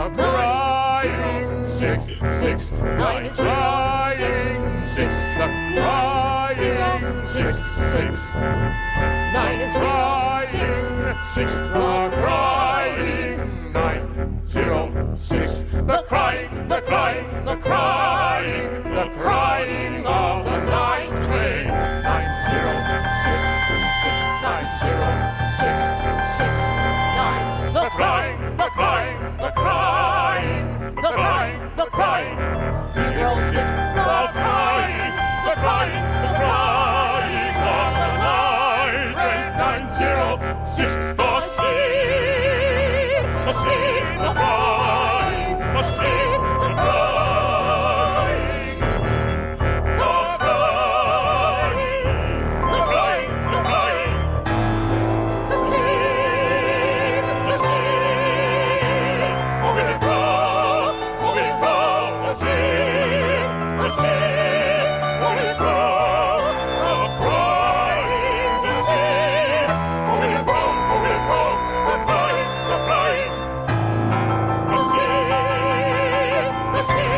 crying, 6, 6, 9 is crying, 6, the crying, 6, 6, 9 is crying, 6, the crying, 9, 0, 6, the crying, the crying, the crying, the crying of the night train, 9, 0, 6, 6, 9, 0, 6, 6, 9, the crying, the crying, the crying, the crying, the crying, 0, 6, the crying, the crying, the crying of the night train, 9, 0, 6, the sea, the sea, the crying, the sea, the crying, the crying, the crying, the crying, the sea, over the ground, the sea, over the ground, the crying, the sea, over the ground, the crying, the crying, the sea,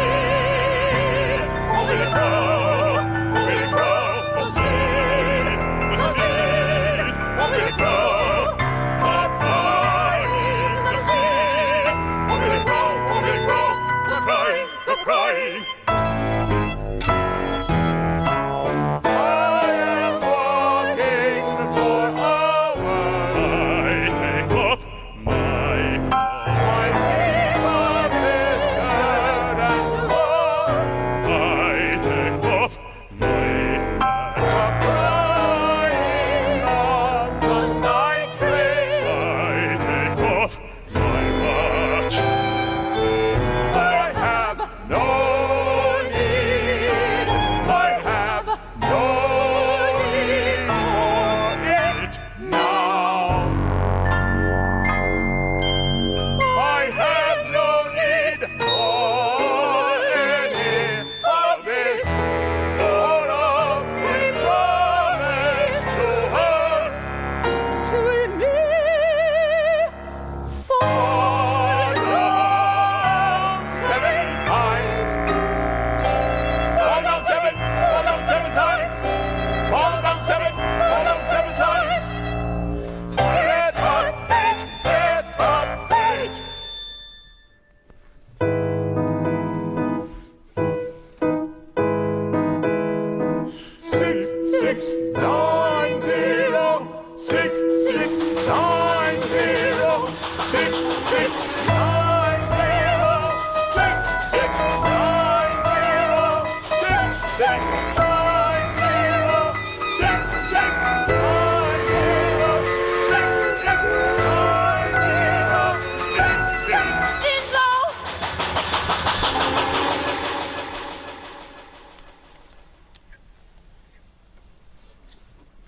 over the ground, the sea, over the ground, the crying, the sea, over the ground, the crying, the crying. I am walking for hours. I take off my coat. My fever is good and warm. I take off my hat. The crying on the night train. I take off my watch. I have no need. I have no need for it now. I have no need for any of this. All of the promise to her, to me, fall down 7 times. Fall down 7, fall down 7 times. Fall down 7, fall down 7 times. Get up 8, get up 8. Six, 6, 9, 0, 6, 6, 9, 0, 6, 6, 9, 0, 6, 6, 9, 0, 6, 6, 9, 0, 6, 6, 9, 0, 6, 6, 9, 0, 6, 6, Enzo!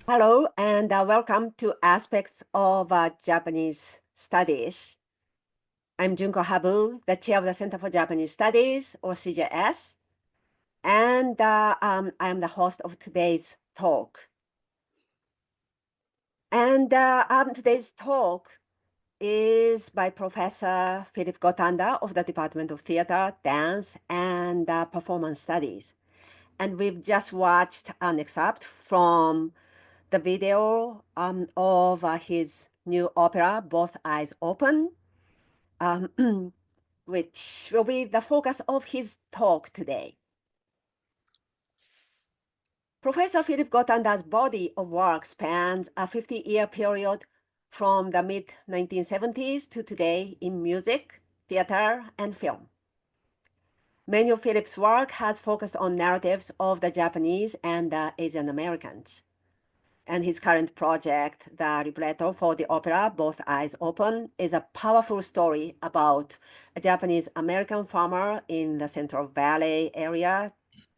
Hello and welcome to Aspects of Japanese Studies. I'm Junko Habu, the chair of the Center for Japanese Studies, or CJS, and I am the host of today's talk. And today's talk is by Professor Philip Gotanda of the Department of Theater, Dance, and Performance Studies. And we've just watched an excerpt from the video of his new opera, Both Eyes Open, which will be the focus of his talk today. Professor Philip Gotanda's body of work spans a 50-year period from the mid-1970s to today in music, theater, and film. Many of Philip's work has focused on narratives of the Japanese and the Asian Americans. And his current project, the libretto for the opera Both Eyes Open, is a powerful story about a Japanese American farmer in the Central Valley area,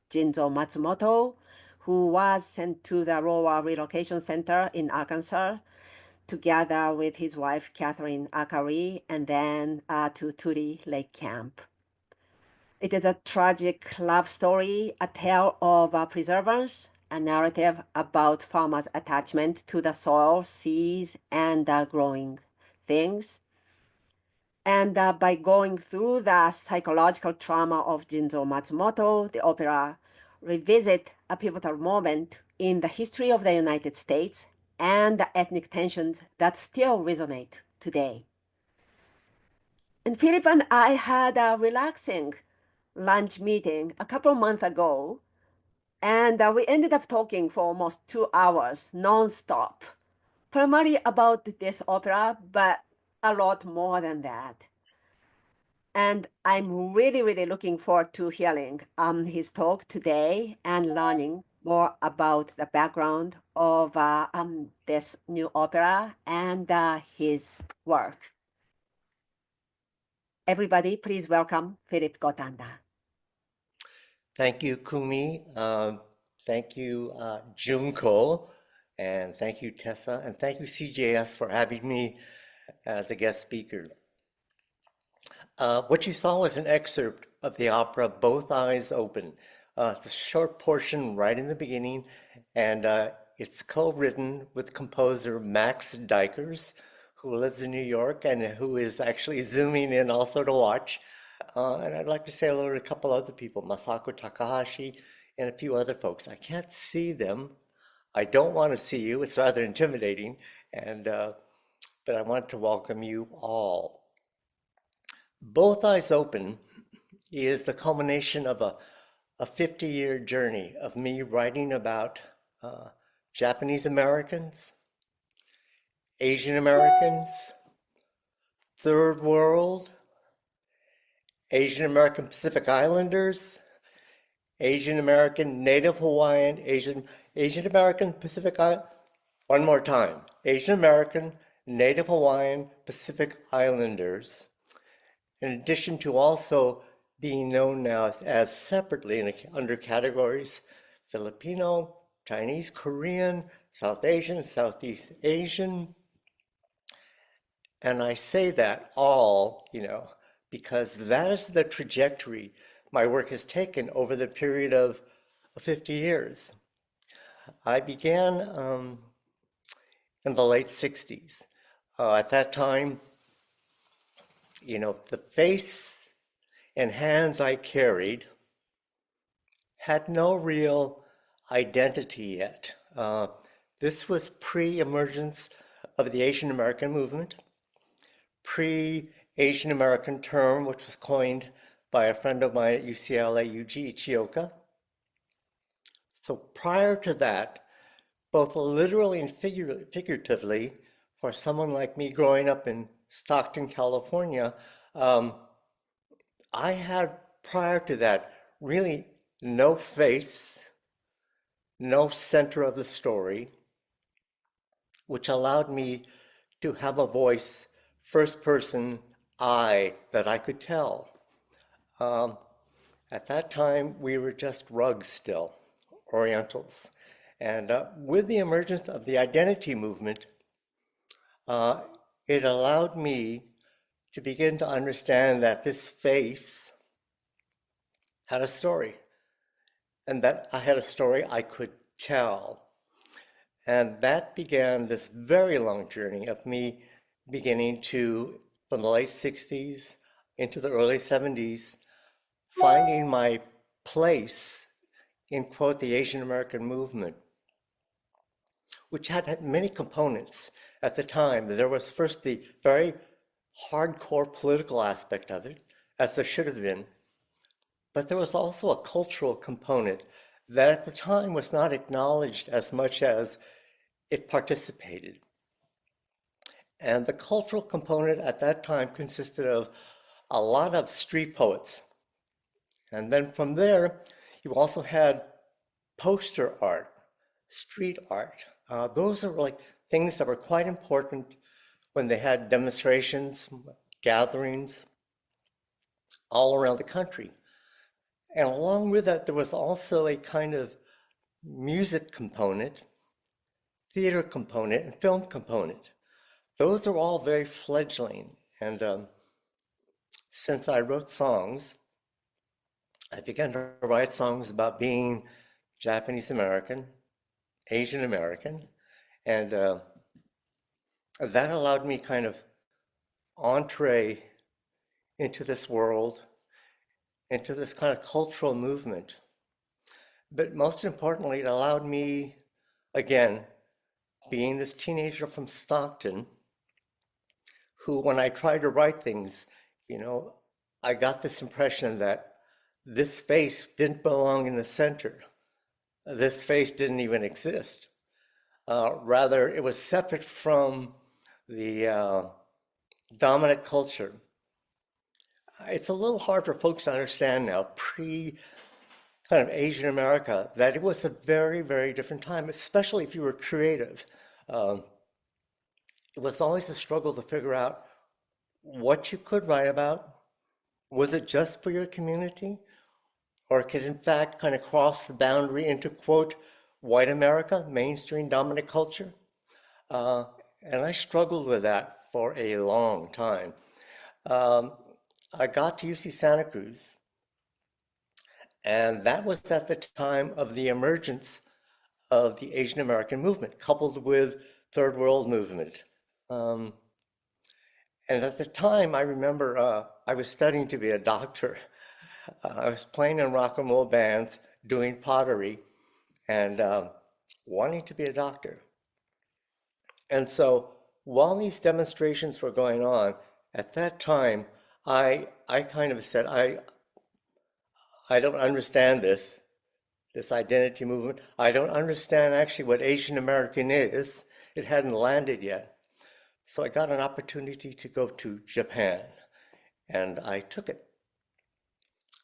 Jinzo Matsumoto, who was sent to the Rowa Relocation Center in Arkansas, together with his wife Catherine Akari, and then to Turi Lake Camp. It is a tragic love story, a tale of perseverance, a narrative about farmers' attachment to the soil, seas, and growing things. And by going through the psychological trauma of Jinzo Matsumoto, the opera revisit a pivotal moment in the history of the United States and the ethnic tensions that still resonate today. And Philip and I had a relaxing lunch meeting a couple of months ago, and we ended up talking for almost 2 hours nonstop, primarily about this opera, but a lot more than that. And I'm really, really looking forward to hearing his talk today and learning more about the background of this new opera and his work. Everybody, please welcome Philip Gotanda. Thank you, Kumi. Thank you, Junko. And thank you, Tessa. And thank you, CJS, for having me as a guest speaker. What you saw was an excerpt of the opera Both Eyes Open. It's a short portion right in the beginning, and it's co-written with composer Max Duykers, who lives in New York and who is actually zooming in also to watch. And I'd like to say hello to a couple other people, Masako Takahashi and a few other folks. I can't see them. I don't want to see you. It's rather intimidating, and but I want to welcome you all. Both Eyes Open is the culmination of a 50-year journey of me writing about Japanese Americans, Asian Americans, Third World, Asian American Pacific Islanders, Asian American Native Hawaiian, Asian American Pacific Island. One more time. Asian American Native Hawaiian Pacific Islanders, in addition to also being known now as separately under categories Filipino, Chinese, Korean, South Asian, Southeast Asian. And I say that all, because that is the trajectory my work has taken over the period of 50 years. I began in the late 60s. At that time, the face and hands I carried had no real identity yet. This was pre-emergence of the Asian American movement, pre-Asian American term, which was coined by a friend of mine at UCLA, Yuji Ichioka. So prior to that, both literally and figuratively, for someone like me growing up in Stockton, California, I had prior to that really no face, no center of the story, which allowed me to have a voice, first person, I, that I could tell. At that time, we were just rugs still, Orientals. And with the emergence of the identity movement, it allowed me to begin to understand that this face had a story, and that I had a story I could tell. And that began this very long journey of me beginning to, from the late 60s into the early 70s, finding my place in, quote, the Asian American movement, which had many components at the time. There was first the very hardcore political aspect of it, as there should have been, but there was also a cultural component that at the time was not acknowledged as much as it participated. And the cultural component at that time consisted of a lot of street poets. And then from there, you also had poster art, street art. Those are like things that were quite important when they had demonstrations, gatherings all around the country. And along with that, there was also a kind of music component, theater component, and film component. Those are all very fledgling. And since I wrote songs, I began to write songs about being Japanese American, Asian American, and that allowed me kind of entree into this world, into this kind of cultural movement. But most importantly, it allowed me, again, being this teenager from Stockton, who, when I tried to write things, I got this impression that this face didn't belong in the center. This face didn't even exist. Rather, it was separate from the dominant culture. It's a little hard for folks to understand now, kind of Asian America, that it was a very, very different time, especially if you were creative. It was always a struggle to figure out what you could write about. Was it just for your community? Or could in fact kind of cross the boundary into, quote, white America, mainstream dominant culture? And I struggled with that for a long time. I got to UC Santa Cruz, and that was at the time of the emergence of the Asian American movement, coupled with third world movement. And at the time, I remember I was studying to be a doctor. I was playing in rock and roll bands, doing pottery, and wanting to be a doctor. And so while these demonstrations were going on, at that time, I kind of said, I don't understand this identity movement. I don't understand actually what Asian American is. It hadn't landed yet. So I got an opportunity to go to Japan, and I took it.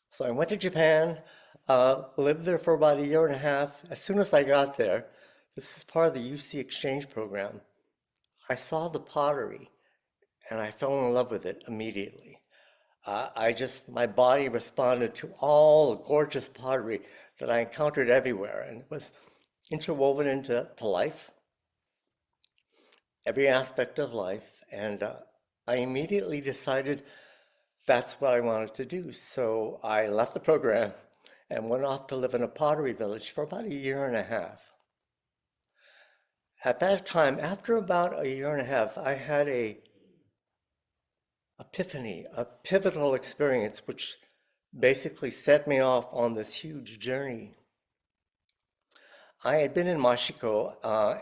So I went to Japan, lived there for about a year and a half. As soon as I got there, this is part of the UC exchange program, I saw the pottery, and I fell in love with it immediately. My body responded to all the gorgeous pottery that I encountered everywhere, and it was interwoven into life, every aspect of life, and I immediately decided that's what I wanted to do. So I left the program and went off to live in a pottery village for about a year and a half. At that time, after about a year and a half, I had a epiphany, a pivotal experience, which basically set me off on this huge journey. I had been in Mashiko,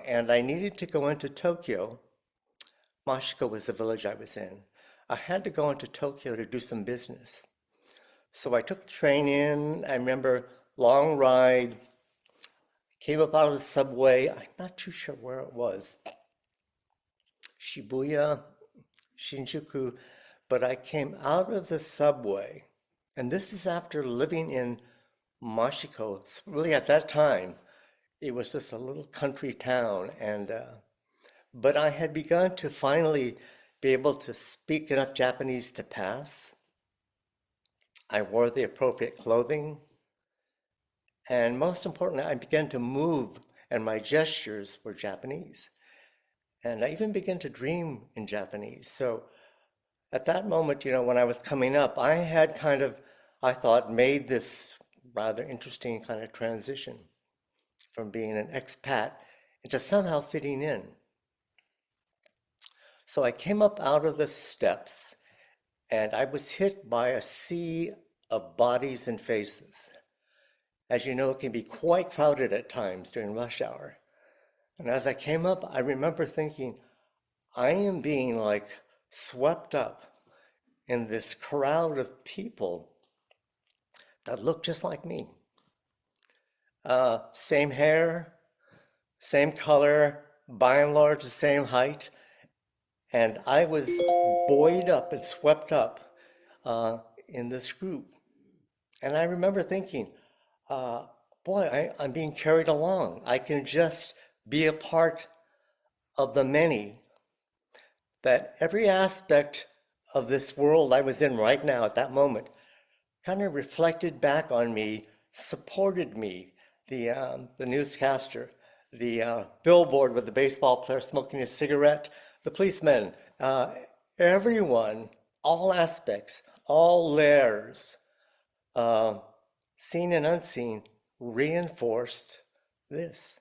and I needed to go into Tokyo. Mashiko was the village I was in. I had to go into Tokyo to do some business. So I took the train in. I remember, long ride, came up out of the subway. I'm not too sure where it was. Shibuya, Shinjuku, but I came out of the subway, and this is after living in Mashiko. Really, at that time, it was just a little country town, but I had begun to finally be able to speak enough Japanese to pass. I wore the appropriate clothing, and most importantly, I began to move, and my gestures were Japanese. And I even began to dream in Japanese. So at that moment, when I was coming up, I had I thought, made this rather interesting kind of transition from being an expat into somehow fitting in. So I came up out of the steps, and I was hit by a sea of bodies and faces. As you know, it can be quite crowded at times during rush hour. And as I came up, I remember thinking, I am being swept up in this crowd of people that look just like me. Same hair, same color, by and large the same height. And I was buoyed up and swept up in this group. And I remember thinking, boy, I'm being carried along. I can just be a part of the many. That every aspect of this world I was in right now at that moment kind of reflected back on me, supported me. The newscaster, the billboard with the baseball player smoking a cigarette, the policeman, everyone, all aspects, all layers, seen and unseen, reinforced this.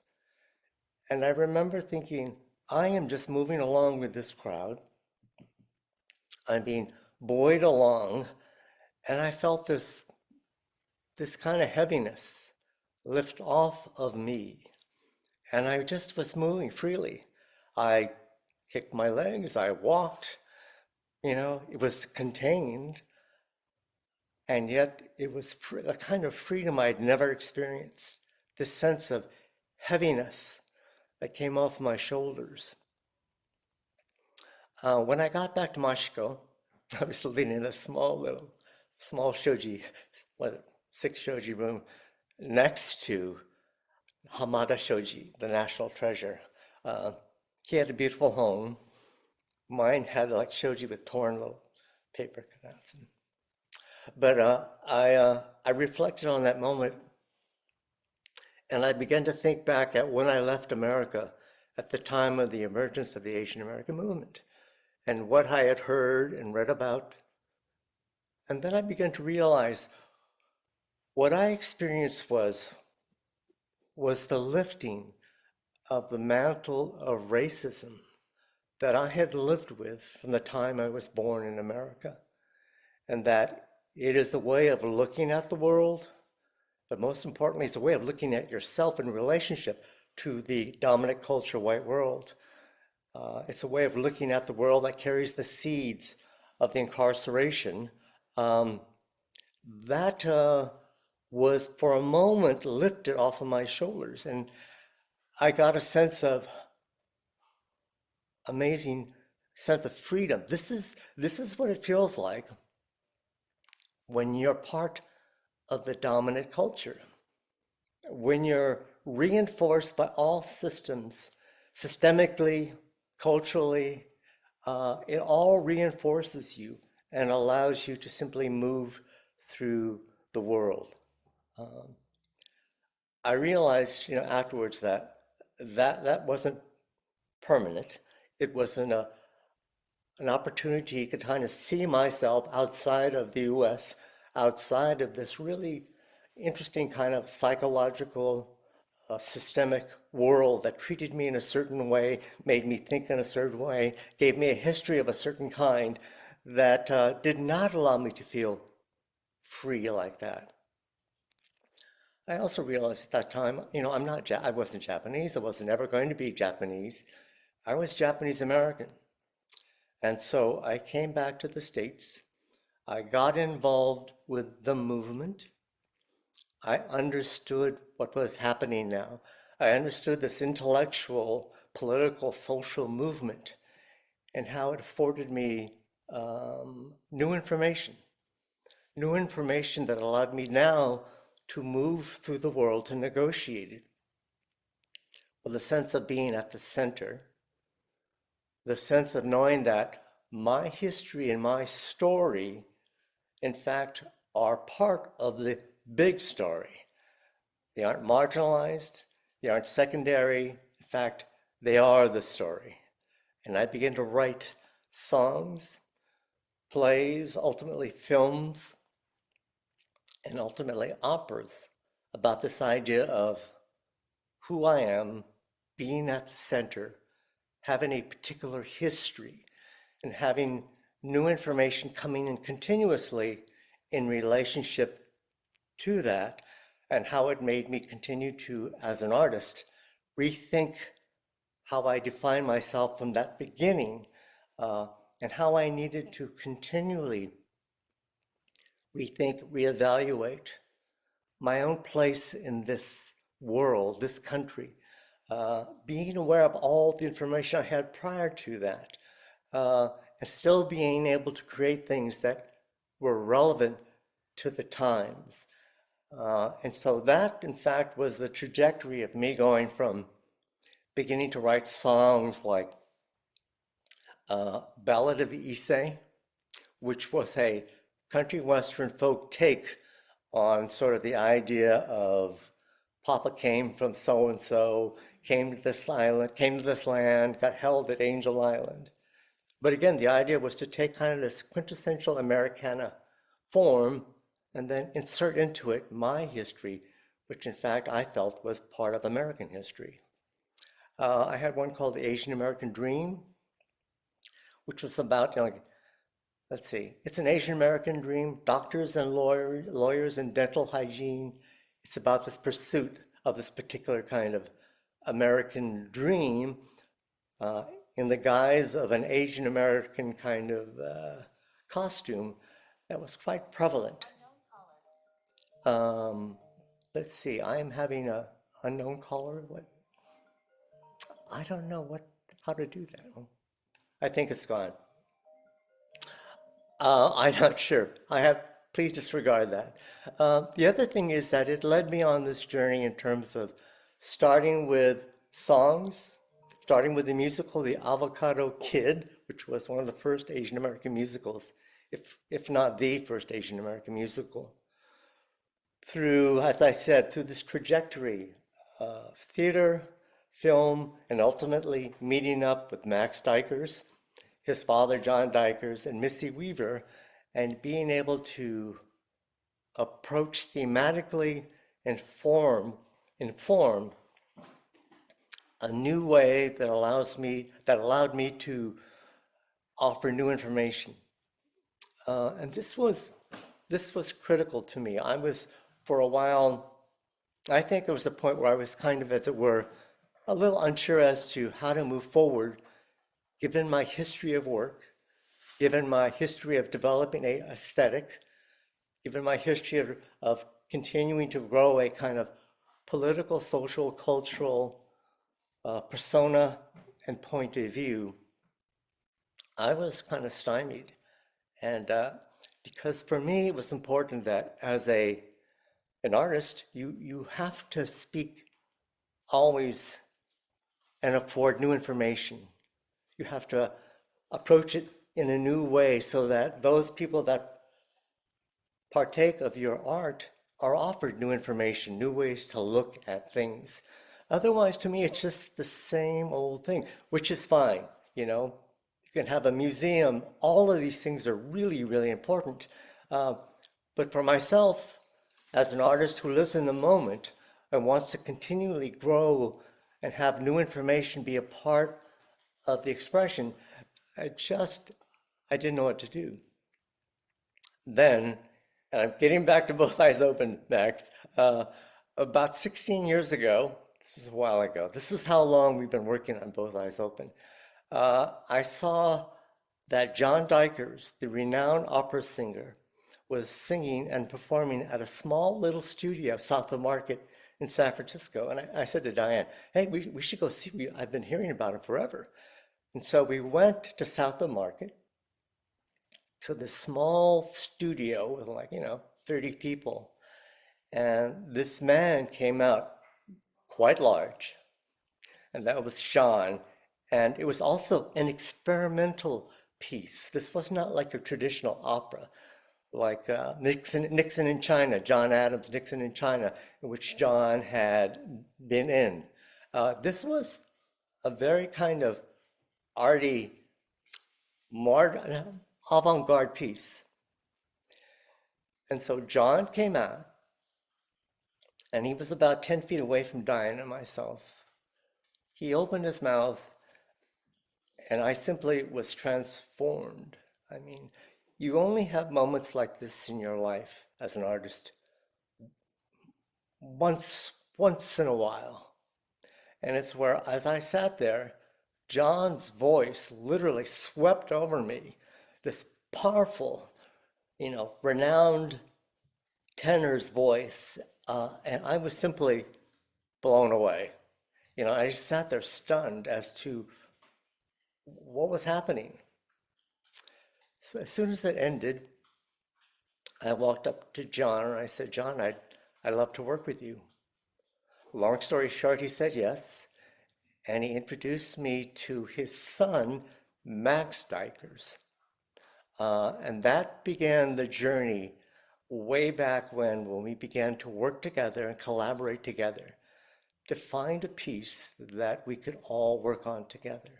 And I remember thinking, I am just moving along with this crowd. I'm being buoyed along, and I felt this kind of heaviness lift off of me. And I just was moving freely. I kicked my legs, I walked, it was contained, and yet it was a kind of freedom I'd never experienced. This sense of heaviness that came off my shoulders. When I got back to Mashiko, I was living in a small shoji, 6 shoji room next to Hamada Shoji, the national treasure. He had a beautiful home. Mine had like shoji with torn little paper cutouts. But I reflected on that moment, and I began to think back at when I left America at the time of the emergence of the Asian American movement and what I had heard and read about. And then I began to realize what I experienced was the lifting of the mantle of racism that I had lived with from the time I was born in America. And that it is a way of looking at the world, but most importantly, it's a way of looking at yourself in relationship to the dominant culture, white world. It's a way of looking at the world that carries the seeds of the incarceration. That was for a moment lifted off of my shoulders, and I got a amazing sense of freedom. This is what it feels like when you're part of the dominant culture, when you're reinforced by all systems, systemically, culturally, it all reinforces you and allows you to simply move through the world. I realized, afterwards that wasn't permanent. It was an opportunity to kind of see myself outside of the U.S., outside of this really interesting kind of psychological, systemic world that treated me in a certain way, made me think in a certain way, gave me a history of a certain kind that did not allow me to feel free like that. I also realized at that time, I wasn't Japanese. I wasn't ever going to be Japanese. I was Japanese American. And so I came back to the States. I got involved with the movement. I understood what was happening now. I understood this intellectual, political, social movement and how it afforded me new information that allowed me now to move through the world to negotiate it with a sense of being at the center, the sense of knowing that my history and my story, in fact, are part of the big story. They aren't marginalized, they aren't secondary. In fact, they are the story. And I began to write songs, plays, ultimately films, and ultimately operas about this idea of who I am, being at the center, having a particular history, and having new information coming in continuously in relationship to that, and how it made me continue to, as an artist, rethink how I define myself from that beginning, and how I needed to continually rethink, reevaluate my own place in this world, this country, being aware of all the information I had prior to that, and still being able to create things that were relevant to the times. And so that, in fact, was the trajectory of me going from beginning to write songs like Ballad of Issei, which was a country western folk take on sort of the idea of Papa came from so-and-so, came to this island, came to this land, got held at Angel Island. But again, the idea was to take kind of this quintessential Americana form and then insert into it my history, which in fact I felt was part of American history. I had one called The Asian American Dream, which was about let's see, it's an Asian American dream, doctors and lawyers and dental hygiene. It's about this pursuit of this particular kind of American dream in the guise of an Asian American kind of costume that was quite prevalent. Let's see, I am having a unknown caller. What? I don't know how to do that. I think it's gone. I'm not sure. Please disregard that. The other thing is that it led me on this journey in terms of starting with songs, starting with the musical The Avocado Kid, which was one of the first Asian American musicals, if not the first Asian American musical. Through, as I said, through this trajectory of theater, film, and ultimately meeting up with Max Duykers, his father, John Duykers, and Missy Weaver, and being able to approach thematically and inform a new way that allowed me to offer new information. And this was critical to me. I was, for a while, I think there was a point where I was kind of, as it were, a little unsure as to how to move forward, given my history of work, given my history of developing an aesthetic, given my history of continuing to grow a kind of political, social, cultural persona and point of view, I was kind of stymied. And because for me, it was important that as an artist, you have to speak always and afford new information. You have to approach it in a new way so that those people that partake of your art are offered new information, new ways to look at things. Otherwise, to me, it's just the same old thing, which is fine. You know, you can have a museum. All of these things are really, really important. But for myself, as an artist who lives in the moment and wants to continually grow and have new information be a part of the expression, I didn't know what to do. Then, and I'm getting back to Both Eyes Open, Max, about 16 years ago, this is a while ago, this is how long we've been working on Both Eyes Open, I saw that John Duykers, the renowned opera singer, was singing and performing at a small little studio south of Market in San Francisco. And I said to Diane, hey, we should go see him. I've been hearing about him forever. And so we went to South of Market to this small studio with 30 people. And this man came out quite large, and that was Sean. And it was also an experimental piece. This was not like a traditional opera, like Nixon in China, John Adams' Nixon in China, in which John had been in. This was a very kind of arty, avant-garde piece. And so John came out, and he was about 10 feet away from Diane and myself. He opened his mouth, and I simply was transformed. I mean, you only have moments like this in your life as an artist once in a while. And it's where, as I sat there, John's voice literally swept over me, this powerful, renowned tenor's voice, and I was simply blown away. I just sat there stunned as to what was happening. So as soon as it ended, I walked up to John and I said, John, I'd love to work with you. Long story short, he said yes. And he introduced me to his son, Max Duykers. And that began the journey way back when we began to work together and collaborate together to find a piece that we could all work on together.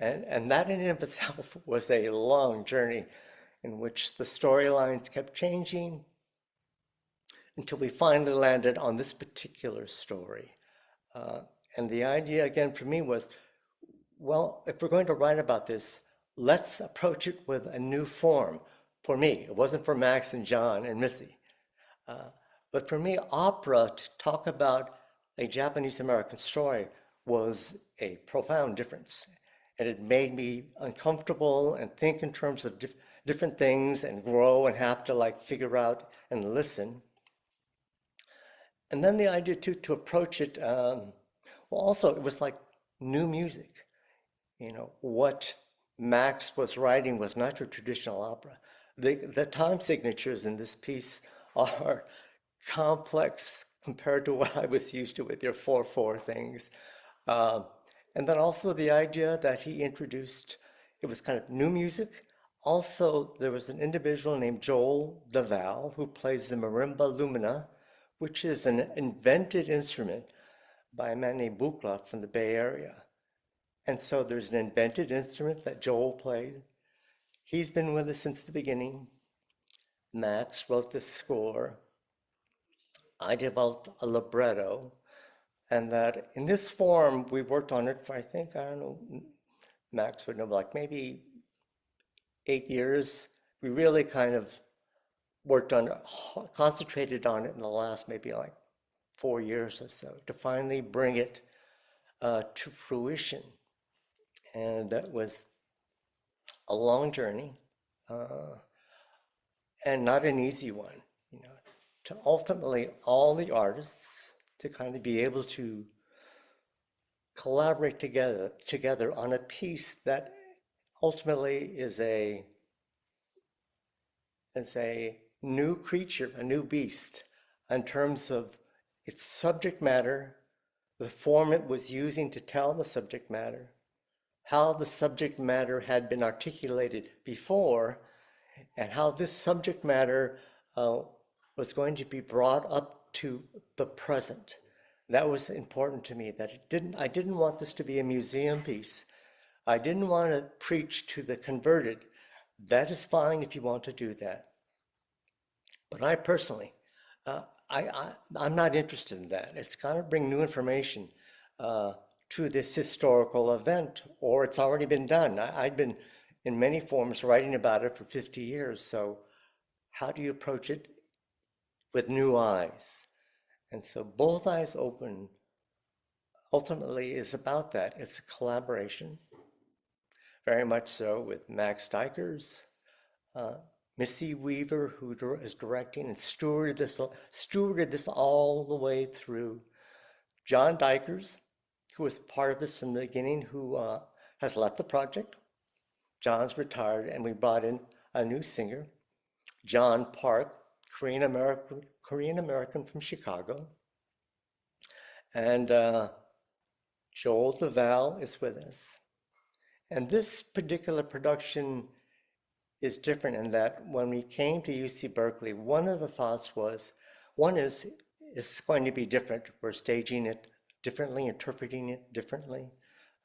And that in and of itself was a long journey in which the storylines kept changing until we finally landed on this particular story. And the idea, again, for me was, well, if we're going to write about this, let's approach it with a new form. For me, it wasn't for Max and John and Missy. But for me, opera, to talk about a Japanese American story, was a profound difference. And it made me uncomfortable and think in terms of different things and grow and have to like figure out and listen. And then the idea to approach it, well, also it was like new music. You know, what Max was writing was not your traditional opera. The time signatures in this piece are complex compared to what I was used to with your 4/4 things. And then also the idea that he introduced, it was kind of new music. Also, there was an individual named Joel DeVal who plays the marimba lumina, which is an invented instrument by a man named Buchla from the Bay Area. And so there's an invented instrument that Joel played. He's been with us since the beginning. Max wrote the score. I developed a libretto, and that in this form, we worked on it for, I think, I don't know, Max would know, like maybe 8 years. We really kind of worked on it, concentrated on it in the last maybe like 4 years or so to finally bring it to fruition. And that was a long journey and not an easy one, you know, to ultimately all the artists to kind of be able to collaborate together on a piece that ultimately is a new creature, a new beast in terms of its subject matter, the form it was using to tell the subject matter, how the subject matter had been articulated before, and how this subject matter was going to be brought up to the present. That was important to me, that I didn't want this to be a museum piece. I didn't want to preach to the converted. That is fine if you want to do that. But I personally, I'm not interested in that. It's got to bring new information to this historical event, or it's already been done. I've been in many forms writing about it for 50 years. So how do you approach it with new eyes? And so Both Eyes Open ultimately is about that. It's a collaboration, very much so, with Max Duykers, Missy Weaver, who is directing and stewarded this all the way through. John Duykers, who was part of this from the beginning, who has left the project. John's retired, and we brought in a new singer, John Park, Korean American from Chicago. And Joel DeVal is with us. And this particular production is different in that when we came to UC Berkeley, one of the thoughts was, one is it's going to be different. We're staging it differently, interpreting it differently,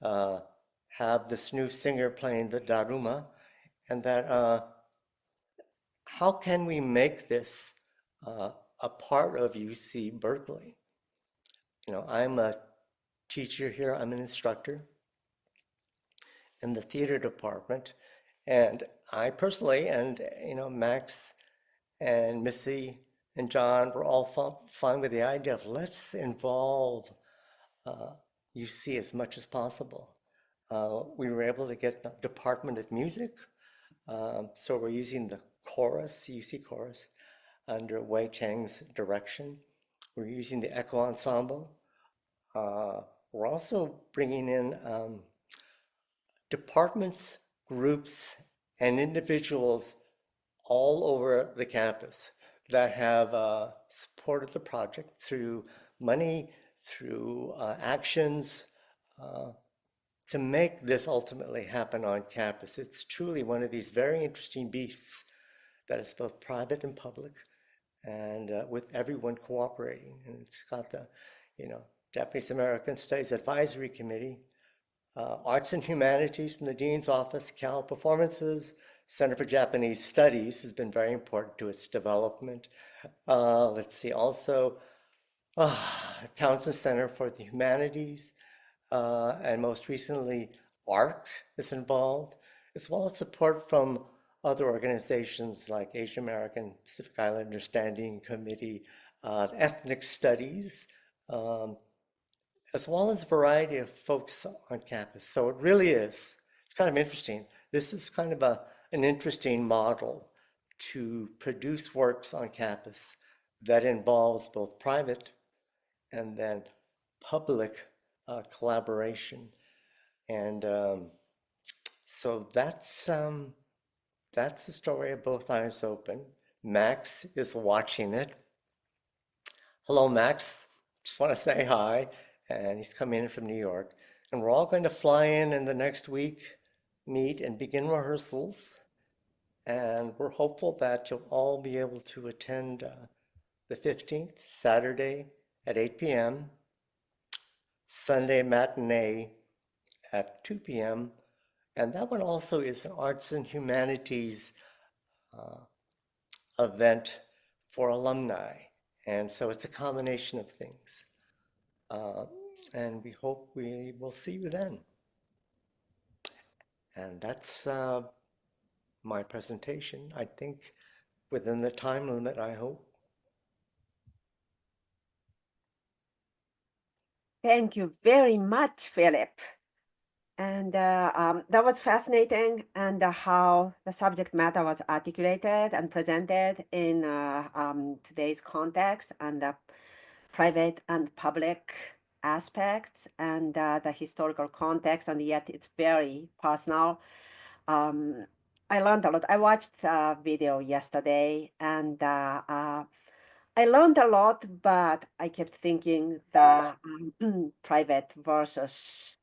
have this new singer playing the Daruma, and that how can we make this a part of UC Berkeley? You know, I'm a teacher here, I'm an instructor in the theater department, and I personally, and you know, Max and Missy and John were all fine with the idea of let's involve UC as much as possible. We were able to get the Department of Music, so we're using the chorus, UC chorus, under Wei Chang's direction. We're using the Echo Ensemble. We're also bringing in departments, groups, and individuals all over the campus that have supported the project through money, through actions, to make this ultimately happen on campus. It's truly one of these very interesting beasts that is both private and public, and with everyone cooperating. And it's got the, you know, Japanese American Studies Advisory Committee, Arts and Humanities from the Dean's Office, Cal Performances, Center for Japanese Studies has been very important to its development. Let's see, also Townsend Center for the Humanities, and most recently, ARC is involved. as well as support from other organizations like Asian American Pacific Islander Standing Committee, Ethnic Studies, um, as well as a variety of folks on campus. So it really is, it's kind of interesting. This is kind of an interesting model to produce works on campus that involves both private and then public collaboration. And so that's the story of Both Eyes Open. Max is watching it. Hello, Max. Just want to say hi. And he's coming in from New York. And we're all going to fly in the next week, meet, and begin rehearsals. And we're hopeful that you'll all be able to attend the 15th, Saturday at 8 p.m., Sunday matinee at 2 p.m., and that one also is an arts and humanities event for alumni. And so it's a combination of things. And we hope we will see you then. And that's my presentation, I think, within the time limit, I hope. Thank you very much, Philip. And that was fascinating, and how the subject matter was articulated and presented in today's context, and the private and public aspects, and the historical context, and yet it's very personal. I learned a lot. I watched the video yesterday, and I learned a lot, but I kept thinking the private versus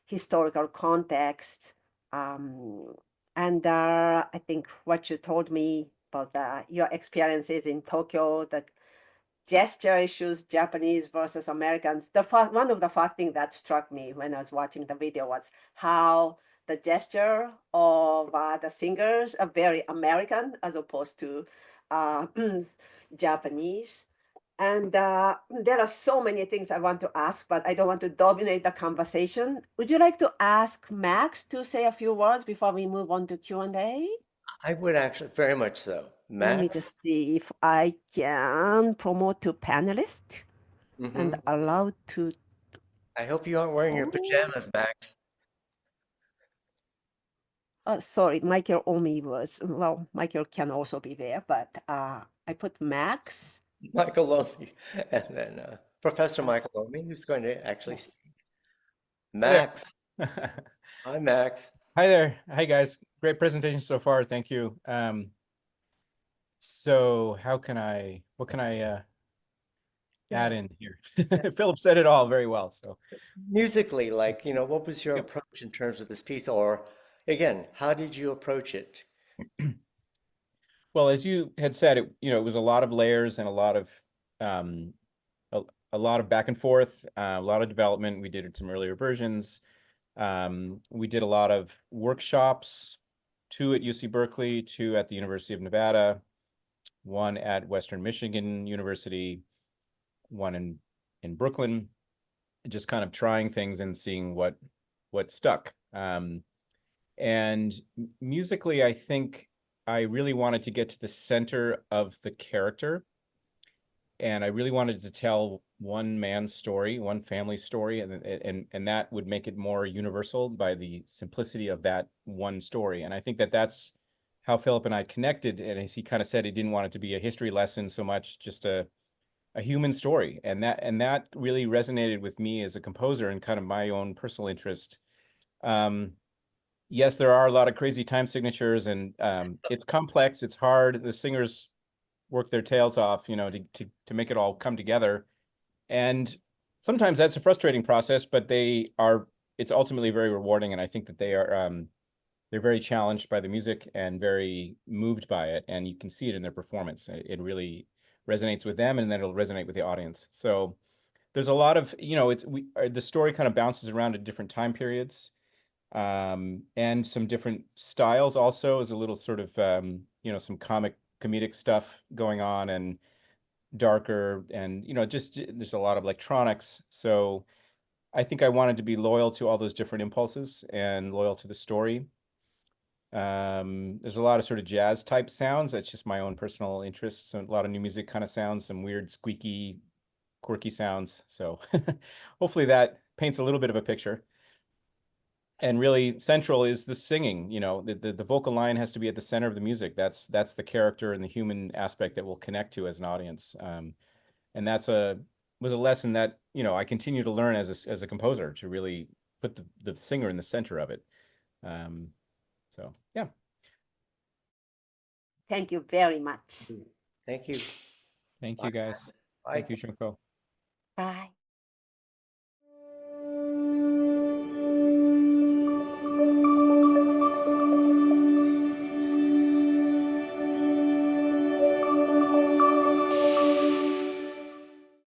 historical context. And I think what you told me about your experiences in Tokyo, that gesture issues, Japanese versus Americans. One of the first things that struck me when I was watching the video was how the gesture of the singers are very American as opposed to uh, Japanese. And there are so many things I want to ask, but I don't want to dominate the conversation. Would you like to ask Max to say a few words before we move on to Q&A? I would actually, very much so. Let me Max? just see if I can promote to panelist and allow to. I hope you aren't wearing your Oh, pajamas, Max. sorry, Michael Omi was, well, Michael can also be there, but I put Max. Michael Lomi, and then Professor Michael Lomi, who's going to actually Yes. speak. Max. Hi, Max. Hi there. Hi, guys. Great presentation so far. Thank you. So what can I add in here? Philip said it all very well. So Musically, like, what was your approach in terms of this piece? Or again, how did you approach it? well, as you had said, it was a lot of layers and a lot of a lot of back and forth, a lot of development. We did some earlier versions. We did a lot of workshops, 2 at UC Berkeley, 2 at the University of Nevada, 1 at Western Michigan University, 1 in Brooklyn, just kind of trying things and seeing what stuck. And musically, I think I really wanted to get to the center of the character, and I really wanted to tell one man's story, one family's story, and that would make it more universal by the simplicity of that one story. And I think that's how Philip and I connected. And as he kind of said, he didn't want it to be a history lesson so much, just a human story. And that really resonated with me as a composer and kind of my own personal interest. Yes, there are a lot of crazy time signatures, and it's complex, it's hard. The singers work their tails off, to make it all come together. And sometimes that's a frustrating process, but it's ultimately very rewarding. And I think that they're very challenged by the music and very moved by it. And you can see it in their performance. It really resonates with them, and then it'll resonate with the audience. So there's a lot of, the story kind of bounces around at different time periods, and some different styles also. Is a little sort of, some comedic stuff going on, and darker, and just there's a lot of electronics. So I think I wanted to be loyal to all those different impulses and loyal to the story. There's a lot of sort of jazz type sounds. That's just my own personal interest. So a lot of new music kind of sounds, some weird squeaky, quirky sounds. So hopefully that paints a little bit of a picture. And really central is the singing. You know, the vocal line has to be at the center of the music. That's the character and the human aspect that we'll connect to as an audience. And that's was a lesson that, you know, I continue to learn as a composer, to really put the singer in the center of it. So yeah. Thank you very much. Thank you. Thank you, guys. Bye. Thank you, Shunko. Bye.